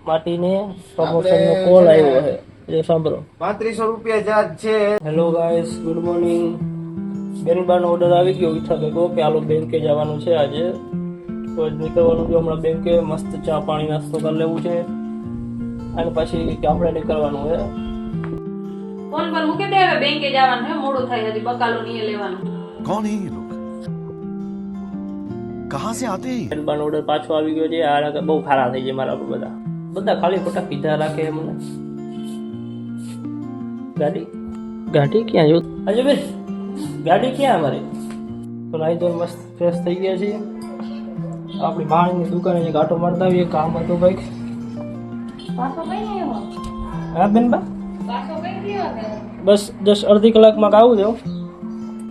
માટીને પ્રમોશનનો call આવ્યો છે, એ સાંભળો. 3500 રૂપિયા ચાર્જ છે. Hello guys, good morning. બેનબાનો ઓર્ડર આવી ગયો વિઠ્ઠલ ભેગો કે આલો બેંકે જવાનું છે આજે, તો જ નીકળવાનું છે હમણાં બેંકે. મસ્ત ચા પાણી નાસ્તો કરી લેવું છે અને પછી આપણે નીકળવાનું છે. ફોન પર મૂકી દે, હવે બેંકે જવાનું છે, મોડું થાય હજી બકાલો નહીં લેવાનું. कौन है ये लोग कहां से आते हैं બેનબાનો ઓર્ડર પાછો આવી ગયો છે. આ બહુ ખારા થઈ જાય મારા બધા બધા ખાલી ખોટા પીધા રાખે મને. ગાડી ક્યાં જો આજે બેન ગાડી ક્યાં અમારી? તો નાઈ તો મસ્ત ફ્રેશ થઈ ગયા છીએ. આપણી ભાણીની દુકાને જે ગાંટો મારતા આવીએ, કામ હતું ભાઈ. પાછો કઈ નહીં આવ્યો? હા બેનબા, પાછો કઈ રહ્યો છે? બસ 10-અડધી કલાકમાં આવું દેવ.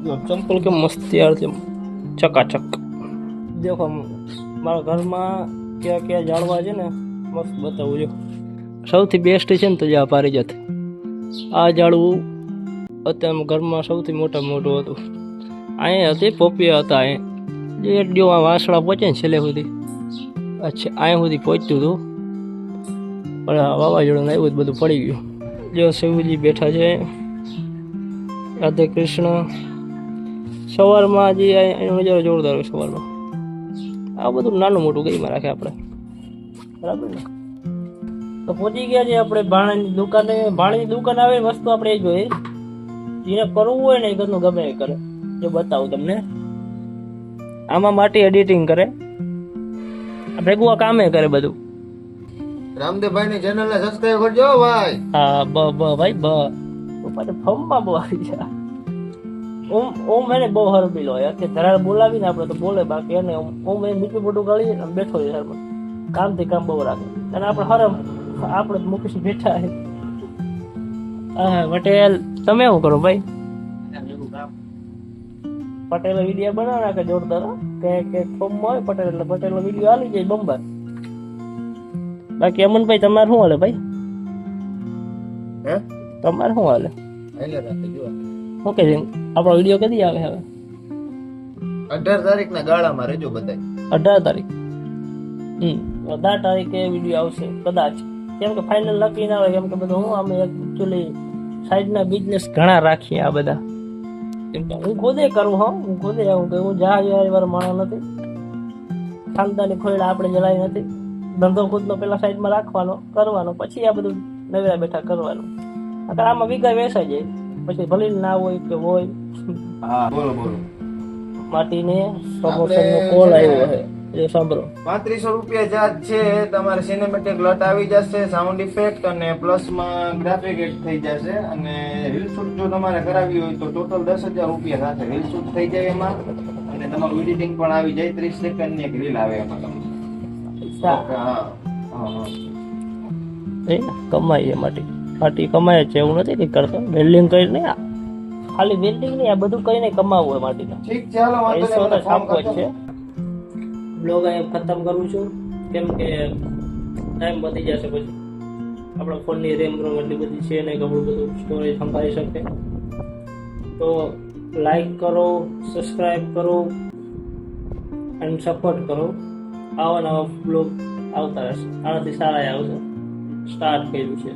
જો ચંપલ કેમ મસ્ત તૈયાર છે, ચકાચક. દેખો મારા ઘરમાં ક્યાં ક્યાં ઝાડવા છે ને, મસ્ત બતાવું. જો સૌથી બેસ્ટ છે ને તો જે આ પારિજાત, આ ઝાડવું અત્યારે ઘરમાં સૌથી મોટામાં મોટું હતું. અહીંયા હતી પોપિયા હતા, અહીંયા જે આ વાસણા પહોંચે ને છેલ્લે સુધી. અચ્છા, અહીંયા સુધી પહોંચ્યું હતું પણ વાવાઝોડું આવ્યું બધું પડી ગયું. જો શિવજી બેઠા છે, રાધે કૃષ્ણ. સવારમાં જે એનો નજારો જોરદાર હોય સવારમાં. આ બધું નાનું મોટું ગઈમાં રાખે આપણે, બરાબર ને? તો પહોંચી ગયા છે આપણે ભાણાની દુકાને. ભાણાની દુકાન આવે વસ્તુ આપણે એ જોઈએ, જેને કરવું હોય ને એ ઘરનું ગમે એ કરે. જો બતાવું તમને, આમાં માટી એડિટિંગ કરે, ભેગું આ કામે કરે બધું. રામદેવભાઈ ની ચેનલ ને સબસ્ક્રાઇબ કરજો ભાઈ. હા ભાઈ પાછો ફોર્મમાં બહુ આવી જાય. ઓમ એને બહુ હરબીલો હોય કે ધરાળ બોલાવીને આપણે તો બોલે, બાકી એને ઓમ એને મીઠું મોટું ગાળી બેઠો છે ઘરમાં, કામથી કામ બહુ રાખે. અને આપણે હરમ આપણે મુકેશ બેઠા છે. હા પટેલ, તમે શું કરો ભાઈ? પટેલ વિડીયો બનાવી નાખે જોરદાર કે ફોર્મમાં હોય પટેલ એટલે પટેલ વિડીયો આવી જાય બંબર. બાકી અમનભાઈ તમારે શું હાલે ભાઈ? હે તમારે શું હાલે? એટલે રાખે જો શું કે છે આપણો વિડીયો કદી આવે હવે? 18 તારીખના ગાળામાં રહેજો બધાય. 18 તારીખ. 18 તારીખે વિડીયો આવશે કદાચ, કેમ કે ફાઇનલ નક્કી ના હોય. કેમ કે બધું હું અમે એકચ્યુઅલી સાઈડના બિઝનેસ ઘણા રાખીએ આ બધા. કેમ કે હું ખુદે કરું, હું ખુદે આવું કે હું જહાજ વાર માણસ નથી, ખાનદાની ખોયડા આપણે જલાઈ નથી. ધંધો ખુદનો પેલા સાઈડમાં રાખવાનો, કરવાનો, પછી આ બધું નવેરા બેઠા કરવાનું. અગર આમાં વિગા વેસાઈ જાય પછી ભલે ના હોય કે હોય. હા બોલો બોલો. માટીને પ્રમોશનનો કોલ આવ્યો છે, એ સાંભળો. 3500 રૂપિયા ચાર્જ છે. તમારે સિનેમેટિક લટ આવી જશે, સાઉન્ડ ઇફેક્ટ અને પ્લસમાં ગ્રાફિક એડ થઈ જશે. અને રીલ શૂટ જો તમારે કરાવી હોય તો ટોટલ 10,000 રૂપિયા થશે. રીલ શૂટ થઈ જાય એમાં, અને તમારું એડિટિંગ પણ આવી જાય. 30 સેકન્ડની એક રીલ આવે એમાં તમને. કમાઈ માટી કમાય છે, એવું નથી કઈ કરતો. વેલ્ડિંગ કરી નહીં, ખાલી વેલ્ડિંગ નહીં, આ બધું કઈ નહીં કમાવું હોય માટીને. ઠીક છે, હાલો વાંધો નહીં, મને ફોન કરજો. છે બ્લોગ અહીંયા ખતમ કરું છું, કેમ કે ટાઈમ વધી જશે પછી. આપણા ફોનની રેમ એટલી બધી છે નહીં કે આપણું બધું સ્ટોરેજ સંભાળી શકે. તો લાઈક કરો, સબસ્ક્રાઈબ કરો અને સપોર્ટ કરો. આવા નવા બ્લોગ આવતા રહેશે, આનાથી સારા આવશે. સ્ટાર્ટ કર્યું છે.